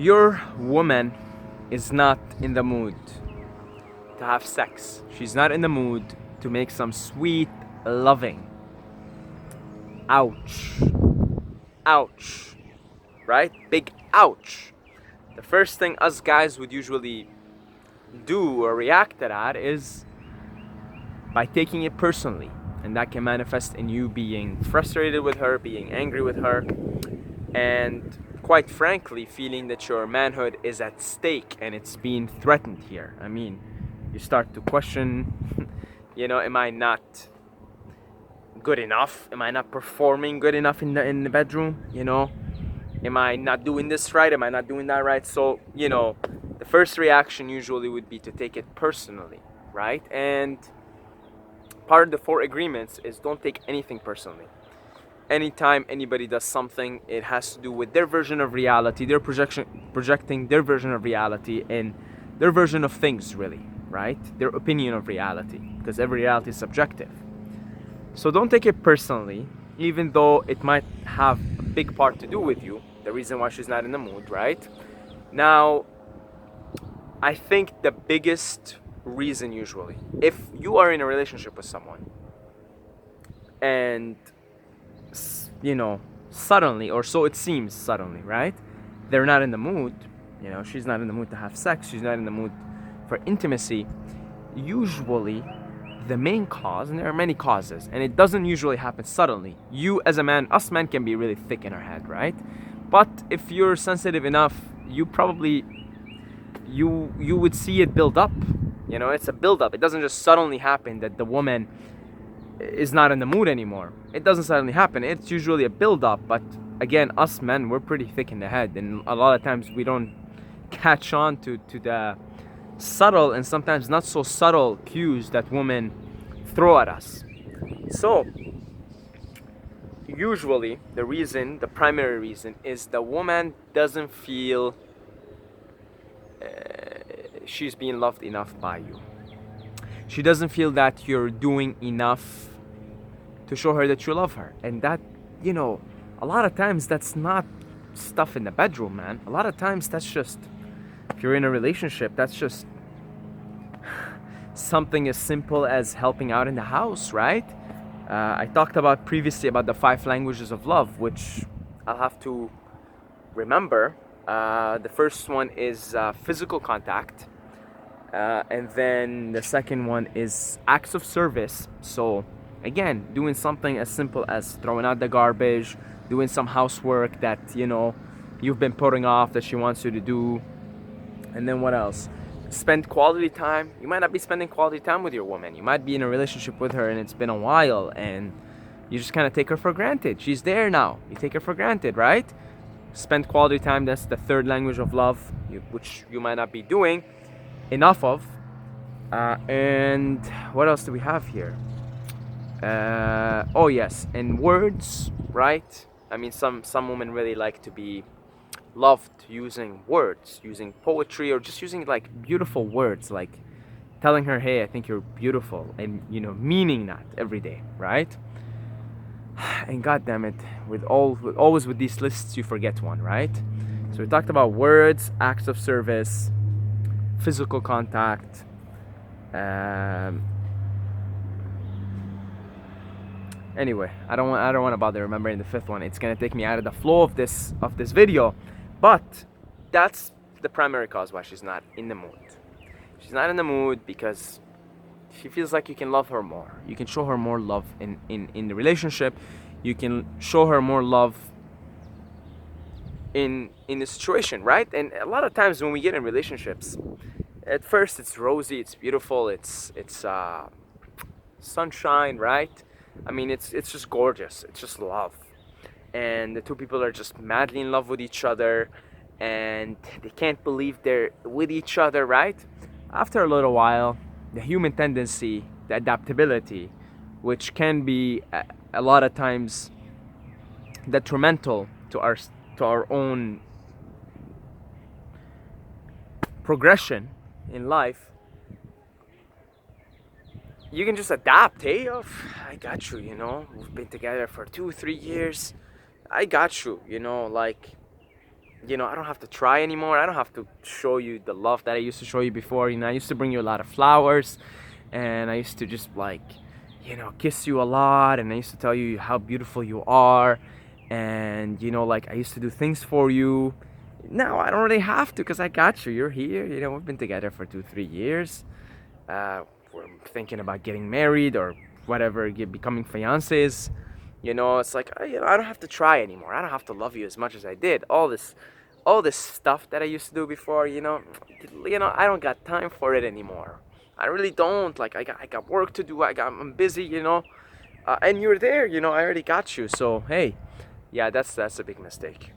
Your woman is not in the mood to have sex. She's not in the mood to make some sweet loving. Ouch. Ouch. Right? Big ouch. The first thing us guys would usually do or react to that is by taking it personally. And that can manifest in you being frustrated with her, being angry with her, and quite frankly, feeling that your manhood is at stake and it's being threatened here. I mean, you start to question, am I not good enough? Am I not performing good enough in the bedroom? Am I not doing this right? Am I not doing that right? So, the first reaction usually would be to take it personally, right? And part of the 4 agreements is don't take anything personally. Anytime anybody does something, it has to do with their version of reality, their projecting their version of reality and their version of things, really, right? Their opinion of reality, because every reality is subjective. So don't take it personally, even though it might have a big part to do with you, the reason why she's not in the mood, right? Now, I think the biggest reason usually, if you are in a relationship with someone and suddenly, or so it seems suddenly, right? They're not in the mood, she's not in the mood to have sex, she's not in the mood for intimacy. Usually, the main cause, and there are many causes, and it doesn't usually happen suddenly. You as a man, us men can be really thick in our head, right? But if you're sensitive enough, you probably, you would see it build up. It's a build up. It doesn't just suddenly happen that the woman is not in the mood anymore. It doesn't suddenly happen. It's usually a build up. But again, us men, we're pretty thick in the head, and a lot of times we don't catch on to the subtle and sometimes not so subtle cues that women throw at us. So usually the primary reason is the woman doesn't feel she's being loved enough by you. She doesn't feel that you're doing enough to show her that you love her. And that, a lot of times that's not stuff in the bedroom, man. A lot of times that's just, if you're in a relationship, that's just something as simple as helping out in the house, right? I talked about previously about the 5 languages of love, which I'll have to remember. The first one is physical contact. And then the second one is acts of service. So again, doing something as simple as throwing out the garbage, doing some housework that you've been putting off that she wants you to do. And then what else? Spend quality time. You might not be spending quality time with your woman. You might be in a relationship with her and it's been a while and you just kind of take her for granted. She's there now. You take her for granted, right? Spend quality time. That's the 3rd language of love, which you might not be doing enough of. And what else do we have here? Oh yes, and words, right? I mean, some women really like to be loved using words, using poetry, or just using like beautiful words, like telling her, hey, I think you're beautiful, and meaning that every day, right? And god damn it, always with these lists you forget one, right? So we talked about words, acts of service, physical contact, anyway, I don't want to bother remembering the 5th one. It's gonna take me out of the flow of this video. But that's the primary cause why she's not in the mood. She's not in the mood because she feels like you can love her more. You can show her more love in the relationship. You can show her more love in the situation, right? And a lot of times when we get in relationships, at first it's rosy, it's beautiful, it's sunshine, right? I mean, it's just gorgeous. It's just love. And the 2 people are just madly in love with each other and they can't believe they're with each other, right? After a little while, the human tendency, the adaptability, which can be a lot of times detrimental to our own progression in life, you can just adapt. Hey, I got you, we've been together for 2-3 years. I got you, like you know, I don't have to try anymore. I don't have to show you the love that I used to show you before. You know, I used to bring you a lot of flowers, and I used to just like, you know, kiss you a lot, and I used to tell you how beautiful you are, and you know, like I used to do things for you. Now I don't really have to because I got you. You're here. You know, we've been together for 2-3 years. We're thinking about getting married or whatever, becoming fiancés. You know, it's like you know, I don't have to try anymore. I don't have to love you as much as I did. All this stuff that I used to do before. You know, I don't got time for it anymore. I really don't. Like I got work to do. I'm busy. You know, and you're there. You know, I already got you. So hey, yeah, that's a big mistake.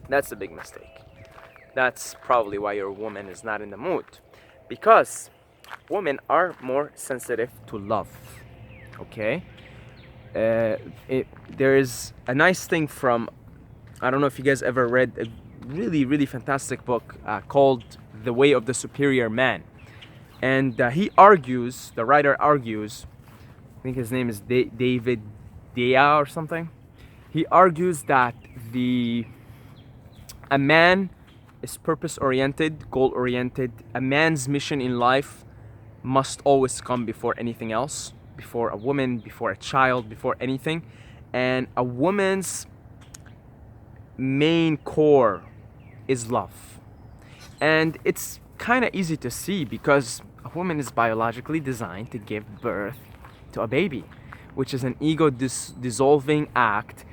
That's a big mistake. That's probably why your woman is not in the mood, because women are more sensitive to love. Okay. There is a nice thing from, I don't know if you guys ever read a really fantastic book called The Way of the Superior Man, and the writer argues, I think his name is David Dea or something. He argues that a man is purpose oriented, goal oriented. A man's mission in life must always come before anything else, before a woman, before a child, before anything. And a woman's main core is love. And it's kind of easy to see because a woman is biologically designed to give birth to a baby, which is an ego dissolving act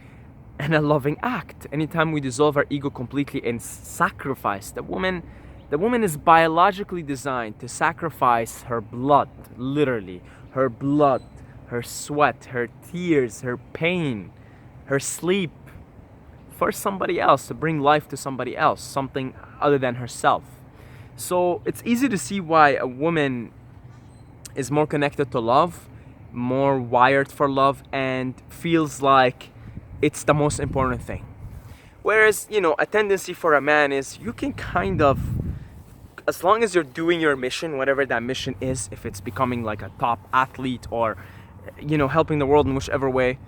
and a loving act. Anytime we dissolve our ego completely and sacrifice, the woman is biologically designed to sacrifice her blood, literally, her blood, her sweat, her tears, her pain, her sleep, for somebody else, to bring life to somebody else, something other than herself. So it's easy to see why a woman is more connected to love, more wired for love, and feels like it's the most important thing. Whereas, you know, a tendency for a man is you can kind of, as long as you're doing your mission, whatever that mission is, if it's becoming like a top athlete or, you know, helping the world in whichever way,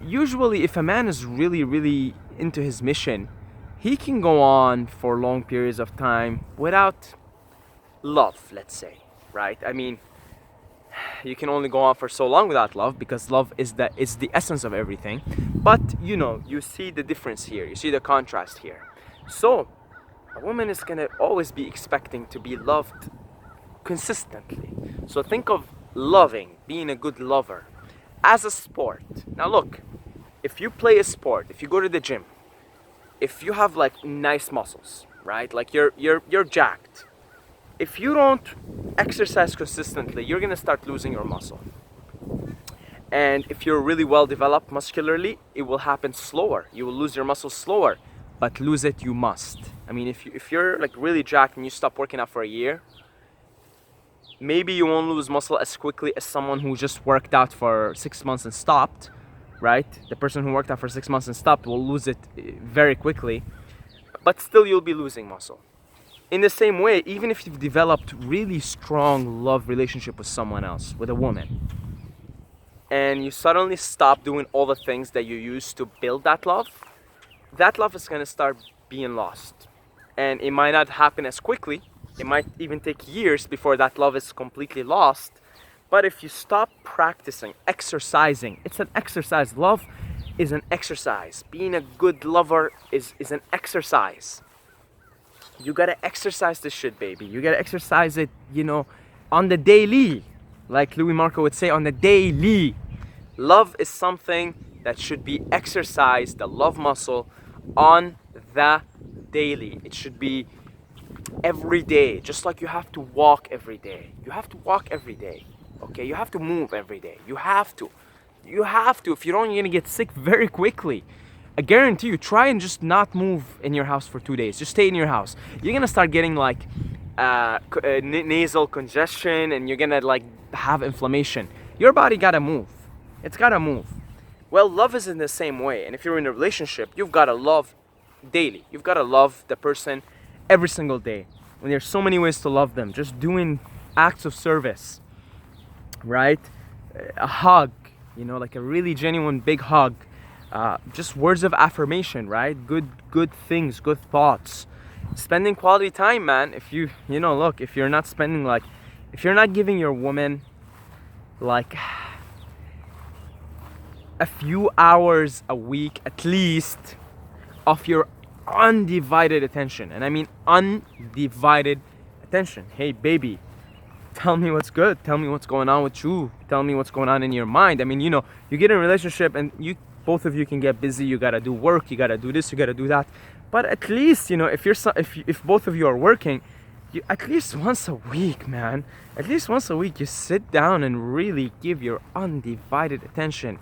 usually if a man is really into his mission, he can go on for long periods of time without love, let's say, right? I mean, you can only go on for so long without love because love is the essence of everything. But you know, you see the difference here, you see the contrast here. So a woman is gonna always be expecting to be loved consistently. So think of loving, being a good lover, as a sport. Now look, if you play a sport, if you go to the gym, if you have like nice muscles, right? Like you're jacked. If you don't exercise consistently, you're gonna start losing your muscle. And if you're really well developed muscularly, it will happen slower. You will lose your muscle slower, but lose it you must. I mean, if you're like really jacked and you stop working out for a year, maybe you won't lose muscle as quickly as someone who just worked out for 6 months and stopped, right? The person who worked out for 6 months and stopped will lose it very quickly, but still you'll be losing muscle. In the same way, even if you've developed really strong love relationship with someone else, with a woman, and you suddenly stop doing all the things that you used to build that love is gonna start being lost. And it might not happen as quickly. It might even take years before that love is completely lost. But if you stop practicing, exercising, it's an exercise. Love is an exercise. Being a good lover is an exercise. You gotta exercise this shit, baby. You gotta exercise it, you know, on the daily. Like Louis Marco would say, on the daily. Love is something that should be exercised, the love muscle, on the daily. It should be every day, just like you have to walk every day. You have to walk every day, okay? You have to move every day. You have to. If you don't, you're gonna get sick very quickly. I guarantee you, try and just not move in your house for 2 days. Just stay in your house. You're gonna start getting like nasal congestion, and you're gonna like have inflammation. Your body gotta move. It's gotta move. Well, love is in the same way. And if you're in a relationship, you've gotta love daily. You've gotta love the person every single day. And there's so many ways to love them. Just doing acts of service, right? A hug, you know, like a really genuine big hug. just words of affirmation, right? Good things, good thoughts. Spending quality time, man. If look, if you're not spending if you're not giving your woman like a few hours a week at least of your undivided attention, and I mean undivided attention. Hey baby, tell me what's good, tell me what's going on with you, tell me what's going on in your mind. I mean, you get in a relationship and both of you can get busy, you gotta do work, you gotta do this, you gotta do that, but at least if both of you are working, you at least once a week, man, at least once a week you sit down and really give your undivided attention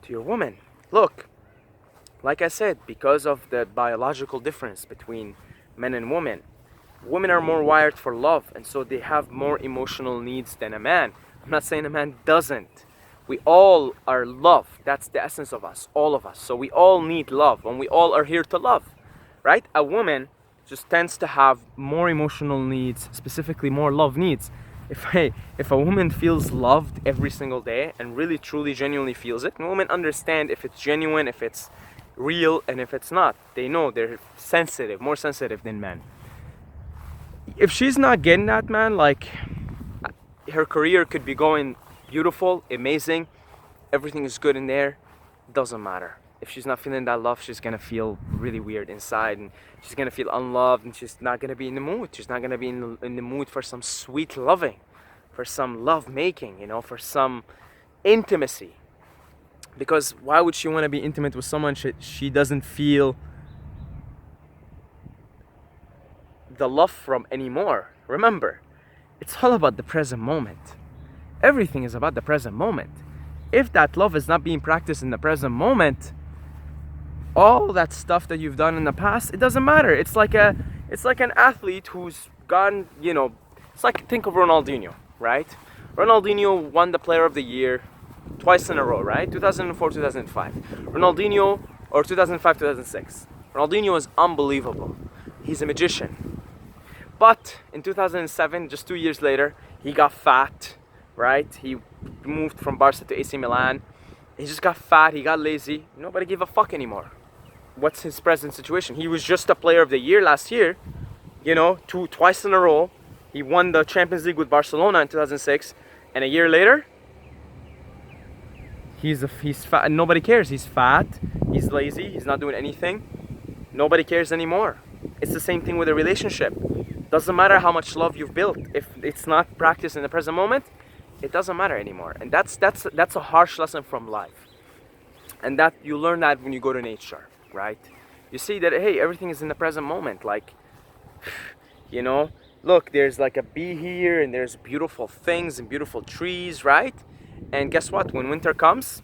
to your woman. Look, like I said, because of the biological difference between men and women, women are more wired for love, and so they have more emotional needs than a man. I'm not saying a man doesn't. We all are love. That's the essence of us, all of us. So we all need love, and we all are here to love, right? A woman just tends to have more emotional needs, specifically more love needs. If a woman feels loved every single day and really, truly, genuinely feels it, and women understand if it's genuine, if it's real, and if it's not. They know, they're sensitive, more sensitive than men. If she's not getting that, man, like, her career could be going beautiful, amazing, everything is good in there, doesn't matter. If she's not feeling that love, she's gonna feel really weird inside, and she's gonna feel unloved, and she's not gonna be in the mood. She's not gonna be in the mood for some sweet loving, for some love making, for some intimacy. Because why would she want to be intimate with someone she doesn't feel the love from anymore? Remember, it's all about the present moment. Everything is about the present moment. If that love is not being practiced in the present moment, all that stuff that you've done in the past, it doesn't matter. It's like an athlete who's gone, it's like, think of Ronaldinho, right? Ronaldinho won the Player of the Year twice in a row, right? 2004, 2005. Ronaldinho, or 2005, 2006. Ronaldinho is unbelievable. He's a magician. But in 2007, just 2 years later, he got fat, right? He moved from Barca to AC Milan. He just got fat, he got lazy. Nobody gave a fuck anymore. What's his present situation? He was just a Player of the Year last year, twice in a row. He won the Champions League with Barcelona in 2006, and a year later, he's fat. Nobody cares. He's fat. He's lazy. He's not doing anything. Nobody cares anymore. It's the same thing with a relationship. Doesn't matter how much love you've built. If it's not practiced in the present moment, it doesn't matter anymore. And that's a harsh lesson from life. And that you learn that when you go to nature, right? You see that, hey, everything is in the present moment. Like, look, there's like a bee here, and there's beautiful things and beautiful trees, right? And guess what? When winter comes,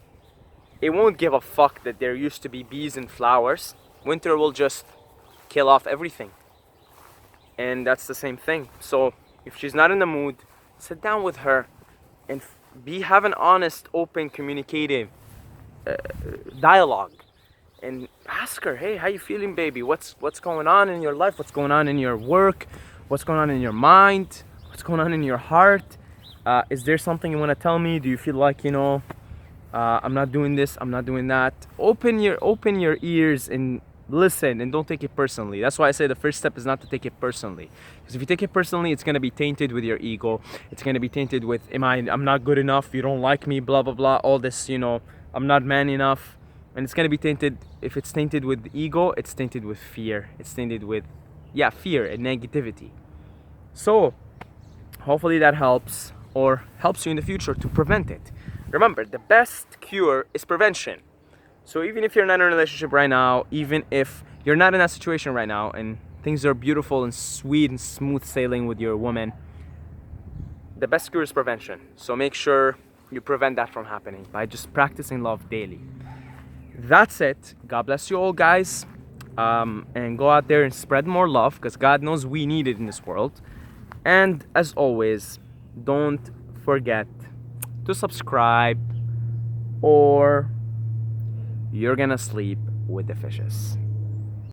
it won't give a fuck that there used to be bees and flowers. Winter will just kill off everything. And that's the same thing. So if she's not in the mood, sit down with her and have an honest, open, communicative dialogue. And ask her, hey, how you feeling, baby? What's going on in your life? What's going on in your work? What's going on in your mind? What's going on in your heart? Is there something you want to tell me? Do you feel like, I'm not doing this, I'm not doing that? Open your ears and listen, and don't take it personally. That's why I say the first step is not to take it personally. Because if you take it personally, it's going to be tainted with your ego. It's going to be tainted with, I'm not good enough, you don't like me, blah, blah, blah. All this, I'm not man enough. And it's going to be tainted, if it's tainted with ego, it's tainted with fear. It's tainted with, fear and negativity. So, hopefully that helps, or helps you in the future to prevent it. Remember, the best cure is prevention. So even if you're not in a relationship right now, even if you're not in that situation right now, and things are beautiful and sweet and smooth sailing with your woman, the best cure is prevention. So make sure you prevent that from happening by just practicing love daily. That's it. God bless you all, guys. And go out there and spread more love, because God knows we need it in this world. And as always, don't forget to subscribe, or you're gonna sleep with the fishes.